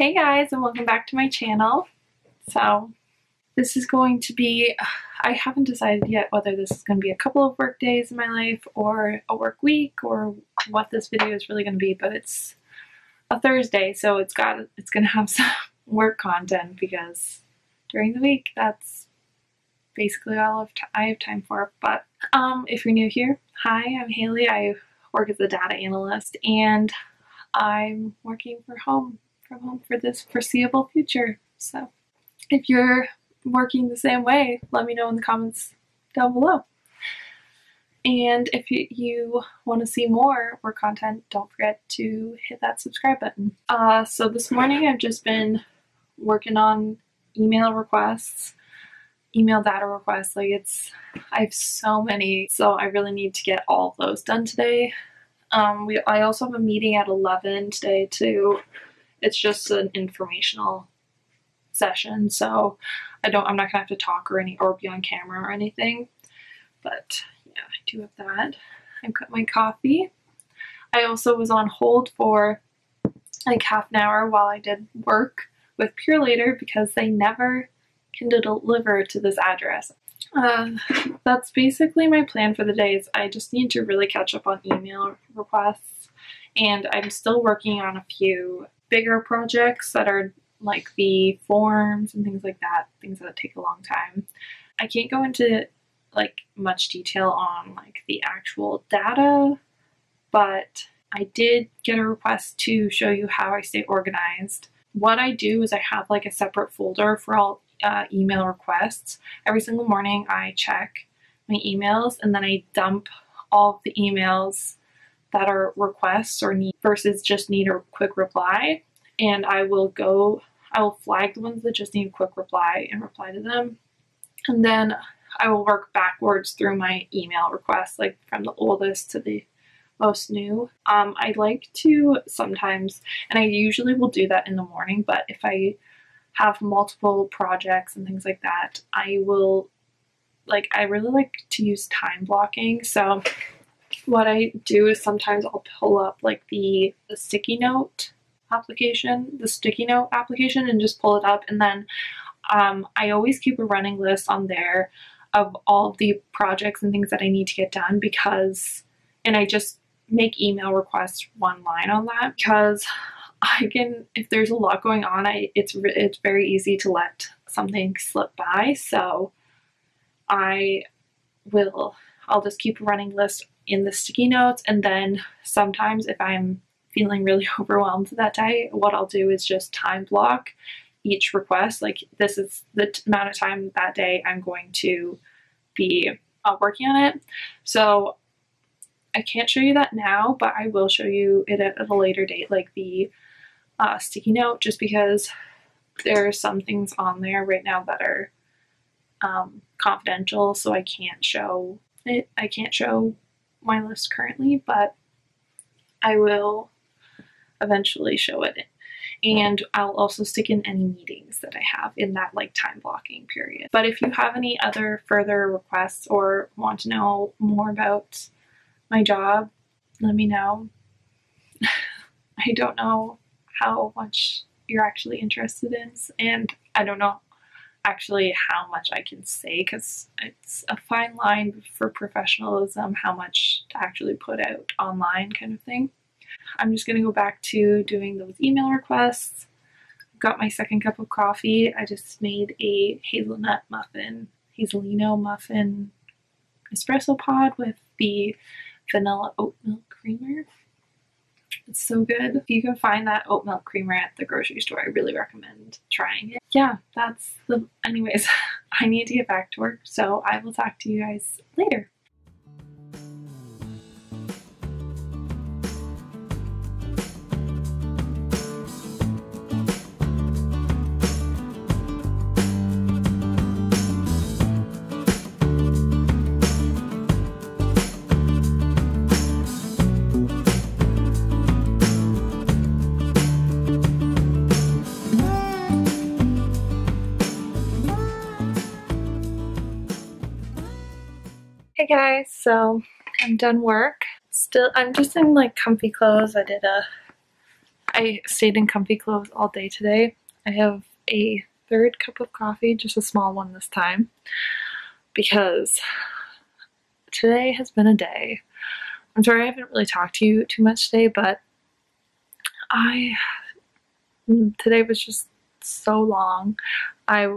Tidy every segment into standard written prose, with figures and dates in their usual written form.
Hey guys, and welcome back to my channel. So this is going to be, I haven't decided yet whether this is going to be a couple of work days in my life or a work week or what this video is really going to be, but it's a Thursday, so it's going to have some work content because during the week that's basically all I have time for. But if you're new here, hi, I'm Hayley. I work as a data analyst and I'm working from home for this foreseeable future. So if you're working the same way, let me know in the comments down below. And if you want to see more work content, don't forget to hit that subscribe button. So this morning I've just been working on email requests, email data requests. I have so many, so I really need to get all of those done today. I also have a meeting at 11 today too. It's just an informational session, so I'm not gonna have to talk or be on camera or anything. But yeah, I do have that. I've got my coffee. I also was on hold for like half an hour while I did work with Purelator because they never can deliver to this address. That's basically my plan for the day. Is I just need to really catch up on email requests, and I'm still working on a few bigger projects that are like the forms and things like that, things that take a long time. I can't go into like much detail on like the actual data, but I did get a request to show you how I stay organized. What I do is I have like a separate folder for all email requests. Every single morning I check my emails and then I dump all of the emails that are requests or need versus just need a quick reply, and I will flag the ones that just need a quick reply and reply to them, and then I will work backwards through my email requests, like from the oldest to the most new. I like to sometimes, and I usually will do that in the morning, but if I have multiple projects and things like that, I really like to use time blocking. So what I do is sometimes I'll pull up like the sticky note application, and just pull it up, and then I always keep a running list on there of all of the projects and things that I need to get done and I just make email requests one line on that because if there's a lot going on, it's very easy to let something slip by. So I'll just keep a running list in the sticky notes, and then sometimes if I'm feeling really overwhelmed that day, what I'll do is just time block each request. Like, this is the amount of time that day I'm going to be working on it. So I can't show you that now, but I will show you it at a later date, like the sticky note, just because there are some things on there right now that are confidential, so I can't show it. I can't show my list currently, but I will eventually show it, and I'll also stick in any meetings that I have in that like time blocking period. But if you have any other further requests or want to know more about my job, let me know. I don't know how much you're actually interested in, and I don't know actually how much I can say because it's a fine line for professionalism, how much to actually put out online kind of thing. I'm just going to go back to doing those email requests. I've got my second cup of coffee. I just made a hazelnut hazelino muffin espresso pod with the vanilla oat milk creamer. It's so good. If you can find that oat milk creamer at the grocery store, I really recommend trying it. Yeah, anyways, I need to get back to work, so I will talk to you guys later. Hey guys, so I'm done work. I'm just in like comfy clothes. I did a I stayed in comfy clothes all day today. I have a third cup of coffee, just a small one this time, because today has been a day. I'm sorry I haven't really talked to you too much today, but today was just so long. I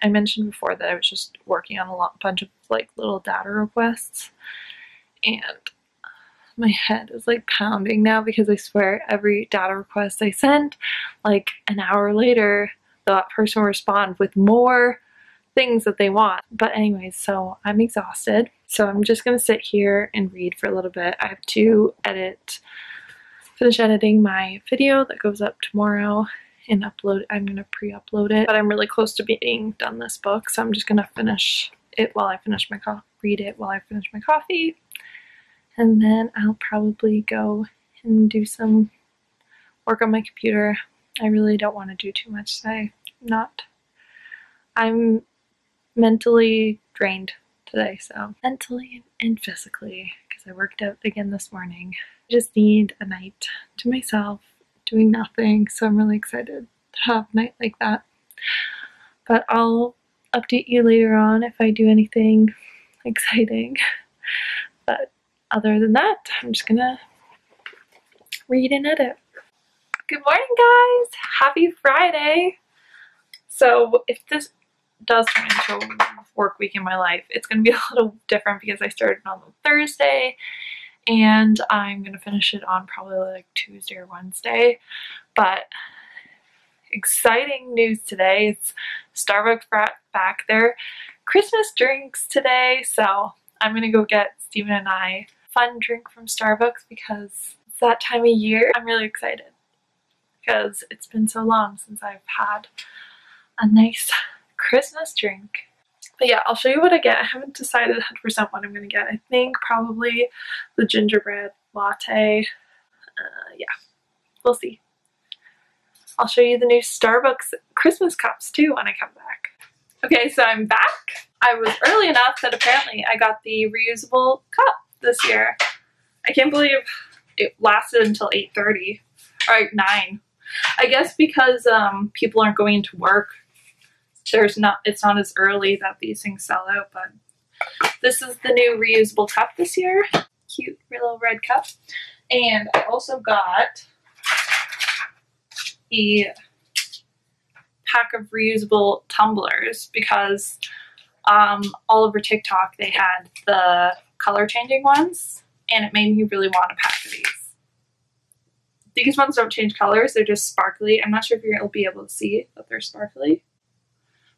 mentioned before that I was just working on a bunch of like little data requests, and my head is like pounding now because I swear every data request I send, like an hour later, that person will respond with more things that they want. But anyways, so I'm exhausted. So I'm just gonna sit here and read for a little bit. I have to finish editing my video that goes up tomorrow and upload. I'm gonna pre-upload it, but I'm really close to being done this book, so I'm just gonna finish it while I finish my read it while I finish my coffee. And then I'll probably go and do some work on my computer. I really don't want to do too much today. I'm mentally drained today, so mentally and physically, because I worked out again this morning. I just need a night to myself, doing nothing, so I'm really excited to have a night like that. But I'll update you later on if I do anything exciting. But other than that, I'm just gonna read and edit. Good morning, guys! Happy Friday! So if this does turn into a work week in my life, it's gonna be a little different because I started on Thursday and I'm gonna finish it on probably like Tuesday or Wednesday. But exciting news today. It's Starbucks back there. Christmas drinks today, so I'm gonna go get Steven and I fun drink from Starbucks because it's that time of year. I'm really excited because it's been so long since I've had a nice Christmas drink. But yeah, I'll show you what I get. I haven't decided 100% what I'm going to get. I think probably the gingerbread latte. Yeah, we'll see. I'll show you the new Starbucks Christmas cups too when I come back. Okay, so I'm back. I was early enough that apparently I got the reusable cup this year. I can't believe it lasted until 8:30 or 9. I guess because people aren't going into work, it's not as early that these things sell out. But this is the new reusable cup this year. Cute little red cup. And I also got a pack of reusable tumblers because all over TikTok they had the color changing ones, and it made me really want a pack of these. These ones don't change colors, they're just sparkly. I'm not sure if you'll be able to see that they're sparkly.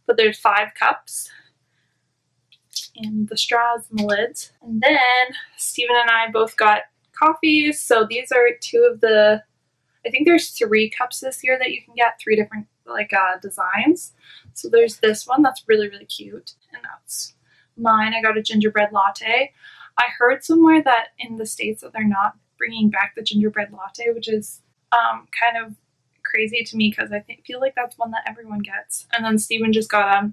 But there's 5 cups and the straws and the lids. And then Steven and I both got coffees. So these are 2 of the, I think there's 3 cups this year that you can get, 3 different like designs. So there's this one that's really, really cute. And that's mine. I got a gingerbread latte. I heard somewhere that in the States that they're not bringing back the gingerbread latte, which is kind of crazy to me because I feel like that's one that everyone gets. And then Steven just got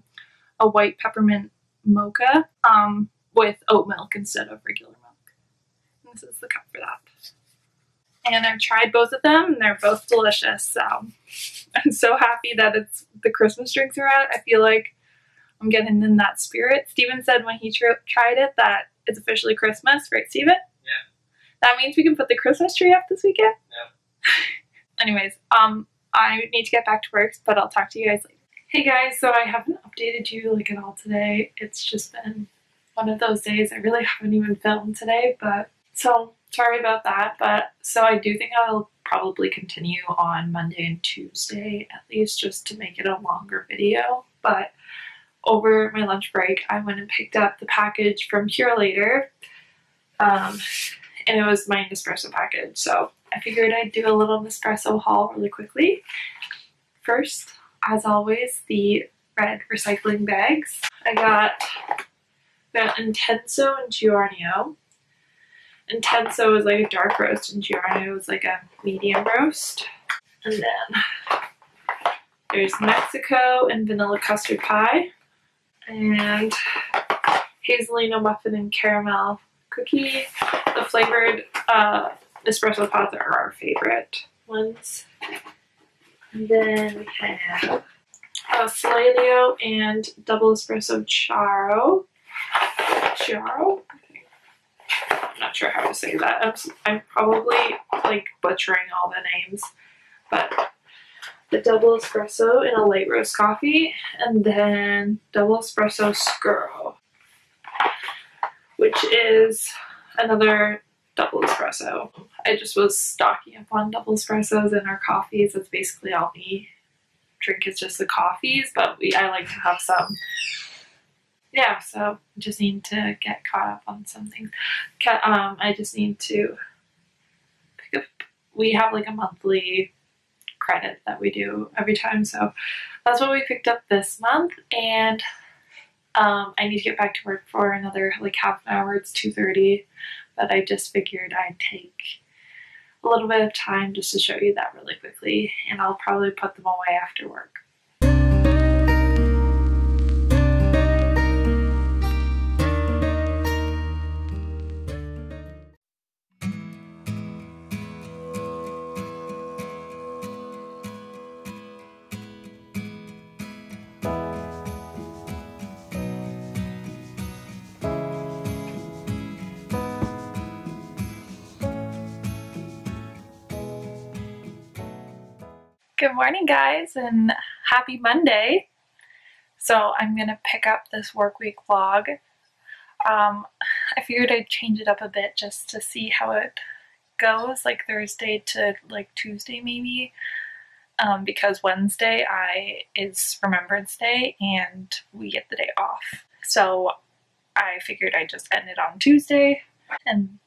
a white peppermint mocha with oat milk instead of regular milk. And this is the cup for that. And I've tried both of them and they're both delicious. So I'm so happy that the Christmas drinks are out. I feel like I'm getting in that spirit. Steven said when he tried it that it's officially Christmas, right, Steven? Yeah. That means we can put the Christmas tree up this weekend? Yeah. Anyways, I need to get back to work, but I'll talk to you guys later. Hey guys, so I haven't updated you like at all today. It's just been one of those days. I really haven't even filmed today, but so sorry about that. But so I do think I'll probably continue on Monday and Tuesday at least, just to make it a longer video. But over my lunch break, I went and picked up the package from Later, and it was my Nespresso package. So I figured I'd do a little Nespresso haul really quickly. First, as always, the red recycling bags. I got Intenso and Giorno. Intenso is like a dark roast and Giorno is like a medium roast. And then there's Mexico and vanilla custard pie. And hazelino muffin and caramel cookie. The flavored Nespresso pods are our favorite. ones. And then we have a Filet and double espresso Charo. I'm not sure how to say that. I'm probably like butchering all the names, but the double espresso and a light roast coffee, and then double espresso Skirl, which is another double espresso. I just was stocking up on double espressos and our coffees. That's basically all we drink, is just the coffees, but I like to have some. Yeah, so just need to get caught up on some things. I just need to pick up, we have like a monthly credit that we do every time, so that's what we picked up this month. And I need to get back to work for another like half an hour. It's 2:30, but I just figured I'd take a little bit of time just to show you that really quickly, and I'll probably put them away after work. Good morning, guys, and happy Monday. So I'm gonna pick up this work week vlog. I figured I'd change it up a bit just to see how it goes, like Thursday to like Tuesday maybe, because Wednesday is Remembrance Day and we get the day off. So I figured I'd just end it on Tuesday. And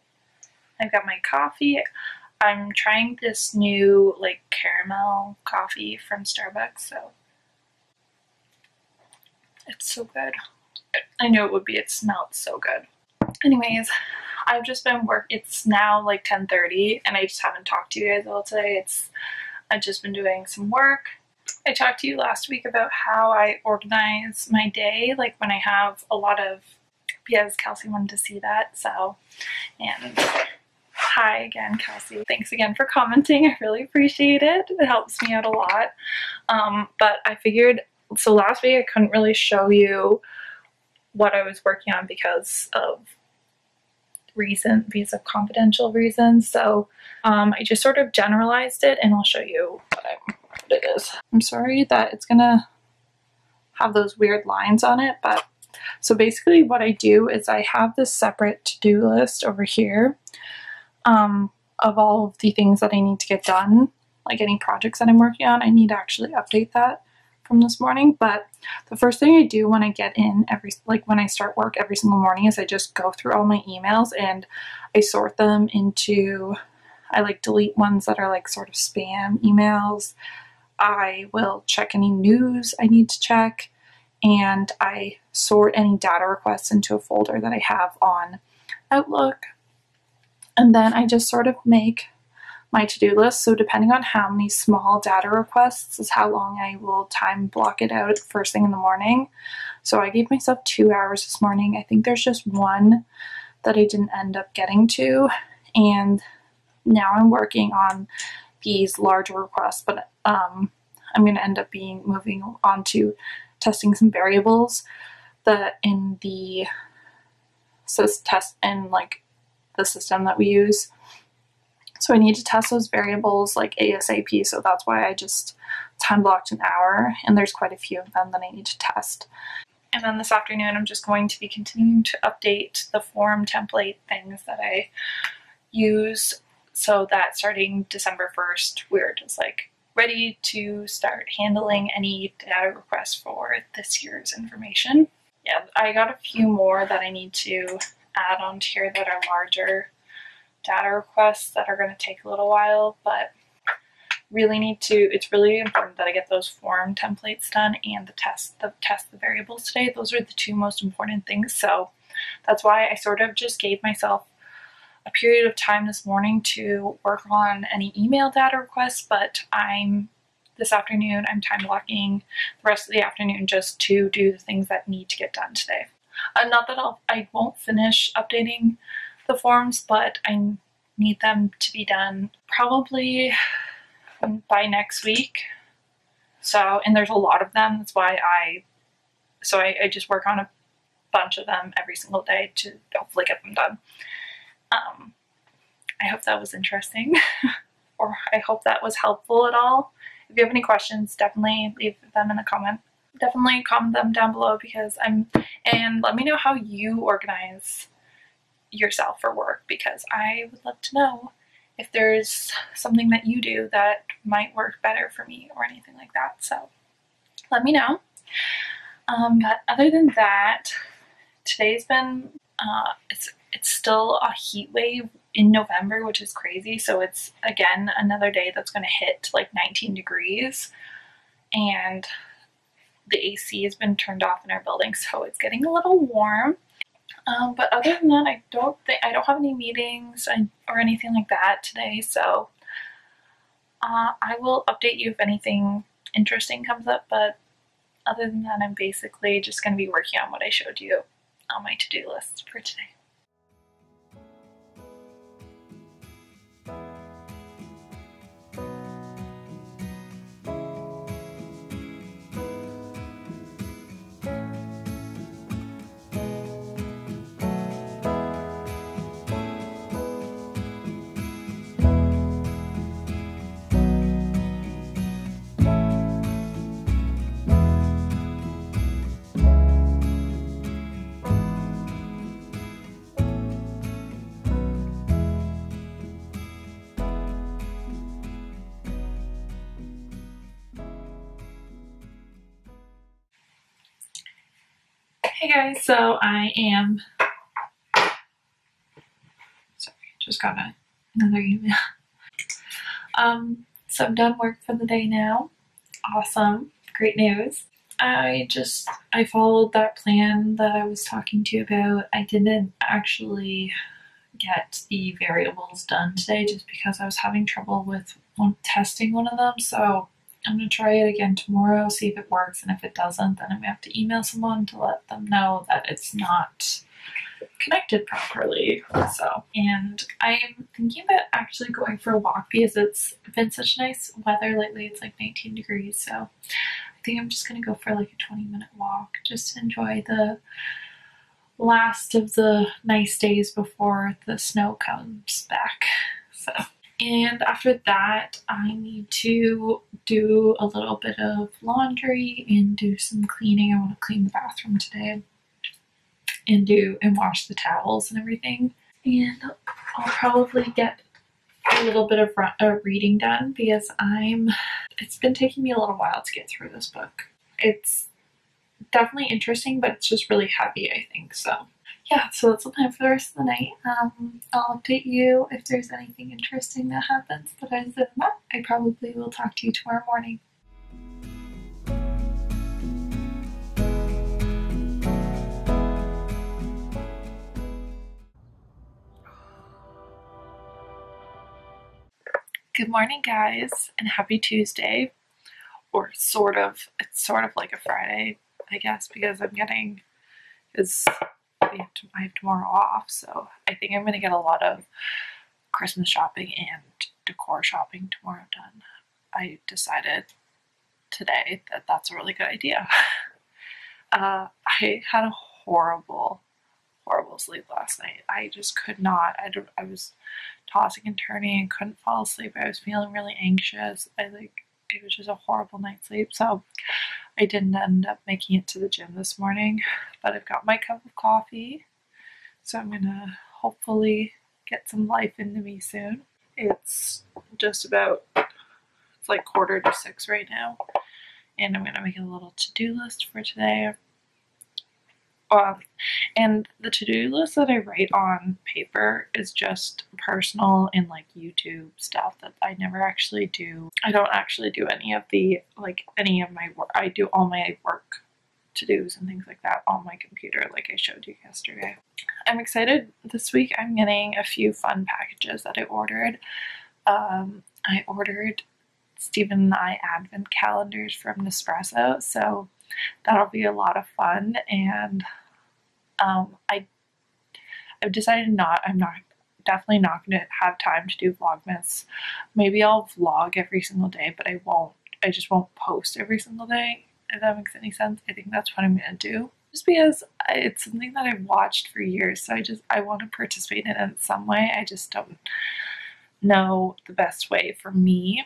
I've got my coffee. I'm trying this new like caramel coffee from Starbucks, so it's so good. I knew it would be. It smelled so good. Anyways, I've just been it's now like 10:30 and I just haven't talked to you guys all today. I've just been doing some work. I talked to you last week about how I organize my day, like when I have a lot of, because Kelsey wanted to see that, so, and hi again, Kelsey. Thanks again for commenting. I really appreciate it. It helps me out a lot. But I figured, so last week I couldn't really show you what I was working on because of confidential reasons. So I just sort of generalized it, and I'll show you what it is. I'm sorry that it's gonna have those weird lines on it, but so basically what I do is I have this separate to-do list over here of all of the things that I need to get done, like any projects that I'm working on. I need to actually update that from this morning, but the first thing I do when I get in when I start work every single morning is I just go through all my emails and I sort them into, I like delete ones that are like sort of spam emails. I will check any news I need to check, and I sort any data requests into a folder that I have on Outlook. And then I just sort of make my to-do list. So depending on how many small data requests is how long I will time block it out first thing in the morning. So I gave myself 2 hours this morning. I think there's just one that I didn't end up getting to. And now I'm working on these larger requests, but I'm going to end up moving on to testing some variables that in the the system that we use. So I need to test those variables like ASAP, so that's why I just time blocked an hour, and there's quite a few of them that I need to test. And then this afternoon I'm just going to be continuing to update the form template things that I use, so that starting December 1st we're just like ready to start handling any data requests for this year's information. Yeah, I got a few more that I need to add on here that are larger data requests that are going to take a little while, but it's really important that I get those form templates done and test the variables today. Those are the two most important things, so that's why I sort of just gave myself a period of time this morning to work on any email data requests, but this afternoon I'm time blocking the rest of the afternoon just to do the things that need to get done today. Not that I won't finish updating the forms, but I need them to be done probably by next week. So, and there's a lot of them. That's why I just work on a bunch of them every single day to hopefully get them done. I hope that was interesting or I hope that was helpful at all. If you have any questions, definitely leave them in the comment. Definitely comment them down below and let me know how you organize yourself for work, because I would love to know if there's something that you do that might work better for me or anything like that. So let me know. But other than that, today's been, it's still a heat wave in November, which is crazy. So it's again another day that's going to hit like 19 degrees, and the AC has been turned off in our building, so it's getting a little warm. But other than that, I don't have any meetings or anything like that today. So I will update you if anything interesting comes up. But other than that, I'm basically just going to be working on what I showed you on my to-do list for today. Hey guys, so I am, sorry, just got another email. So I'm done work for the day now. Awesome, great news. I followed that plan that I was talking to you about. I didn't actually get the variables done today just because I was having trouble with testing one of them. So I'm going to try it again tomorrow, see if it works, and if it doesn't, then I'm going to have to email someone to let them know that it's not connected properly. So, and I'm thinking about actually going for a walk because it's been such nice weather lately. It's like 19 degrees, so I think I'm just going to go for like a 20-minute walk just to enjoy the last of the nice days before the snow comes back. So, and after that, I need to do a little bit of laundry and do some cleaning. I want to clean the bathroom today and wash the towels and everything. And I'll probably get a little bit of reading done because it's been taking me a little while to get through this book. It's definitely interesting, but it's just really heavy, I think. So yeah, so that's the plan for the rest of the night. I'll update you if there's anything interesting that happens, but other than that, I probably will talk to you tomorrow morning. Good morning, guys, and happy Tuesday, or sort of. It's sort of like a Friday, I guess, because I have tomorrow off, so I think I'm going to get a lot of Christmas shopping and decor shopping tomorrow done. I decided today that that's a really good idea. I had a horrible sleep last night. I just could not. I was tossing and turning and couldn't fall asleep. I was feeling really anxious. It was just a horrible night's sleep. So I didn't end up making it to the gym this morning, but I've got my cup of coffee, so I'm gonna hopefully get some life into me soon. It's like 5:45 right now, and I'm gonna make a little to-do list for today. And the to-do list that I write on paper is just personal and like YouTube stuff that I never actually do. I don't actually do any of my work. I do all my work to-dos and things like that on my computer, like I showed you yesterday. I'm excited. This week I'm getting a few fun packages that I ordered. I ordered Stephen and I advent calendars from Nespresso, so that'll be a lot of fun. And I've decided I'm not definitely not going to have time to do Vlogmas. Maybe I'll vlog every single day, but I just won't post every single day, if that makes any sense. I think that's what I'm going to do. Just because it's something that I've watched for years, so I want to participate in it in some way. I just don't know the best way for me.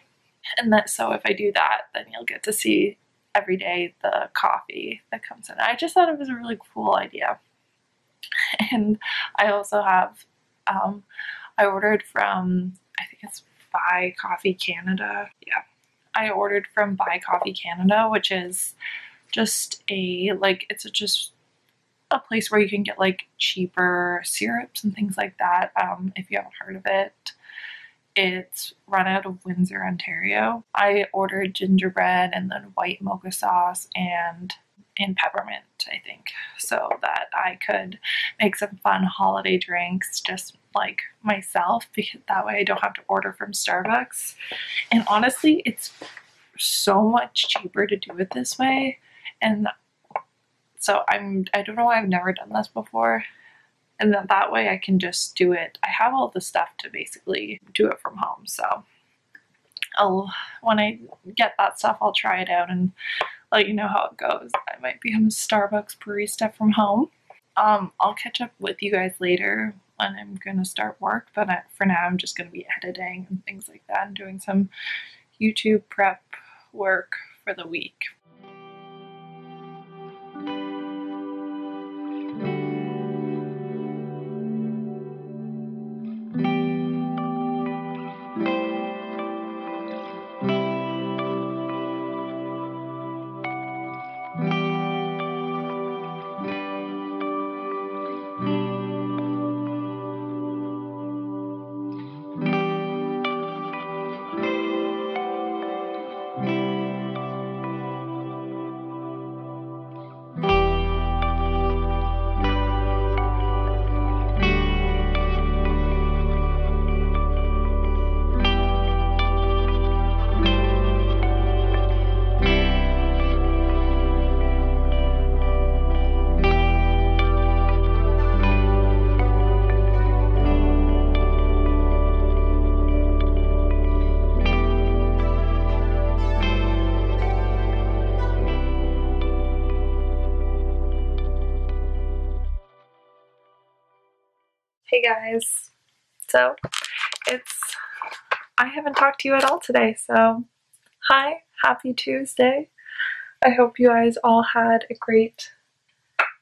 And so if I do that, then you'll get to see every day the coffee that comes in. I just thought it was a really cool idea. And I also have, I ordered from, I think it's Buy Coffee Canada. Yeah, I ordered from Buy Coffee Canada, which is just just a place where you can get like cheaper syrups and things like that. If you haven't heard of it, it's run out of Windsor, Ontario. I ordered gingerbread and then white mocha sauce and peppermint, I think, so that I could make some fun holiday drinks just like myself, because that way I don't have to order from Starbucks. And honestly, it's so much cheaper to do it this way. And so I don't know why I've never done this before. And then that way I can just do it. I have all the stuff to basically do it from home. So when I get that stuff, I'll try it out and let you know how it goes. I might become a Starbucks barista from home. I'll catch up with you guys later when I'm going to start work. But for now, I'm just going to be editing and things like that and doing some YouTube prep work for the week. Hey guys, so I haven't talked to you at all today, so hi, happy Tuesday. I hope you guys all had a great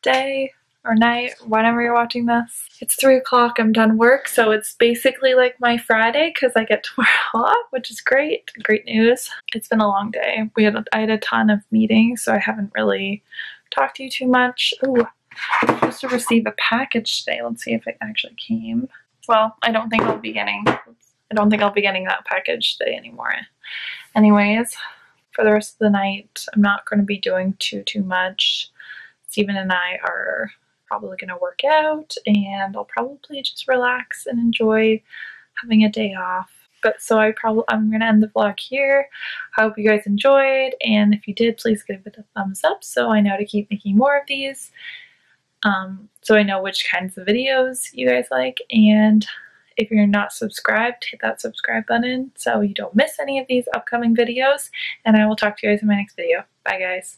day or night, whenever you're watching this. It's 3 o'clock, I'm done work, so it's basically like my Friday because I get tomorrow off, which is great news. It's been a long day. I had a ton of meetings, so I haven't really talked to you too much. Ooh. I'm supposed to receive a package today. Let's see if it actually came. Well, I don't think I'll be getting that package today anymore. Anyways, for the rest of the night, I'm not going to be doing too much. Steven and I are probably going to work out, and I'll probably just relax and enjoy having a day off. But so I'm going to end the vlog here. I hope you guys enjoyed, and if you did, please give it a thumbs up so I know to keep making more of these. So I know which kinds of videos you guys like, and if you're not subscribed, hit that subscribe button so you don't miss any of these upcoming videos, and I will talk to you guys in my next video. Bye guys.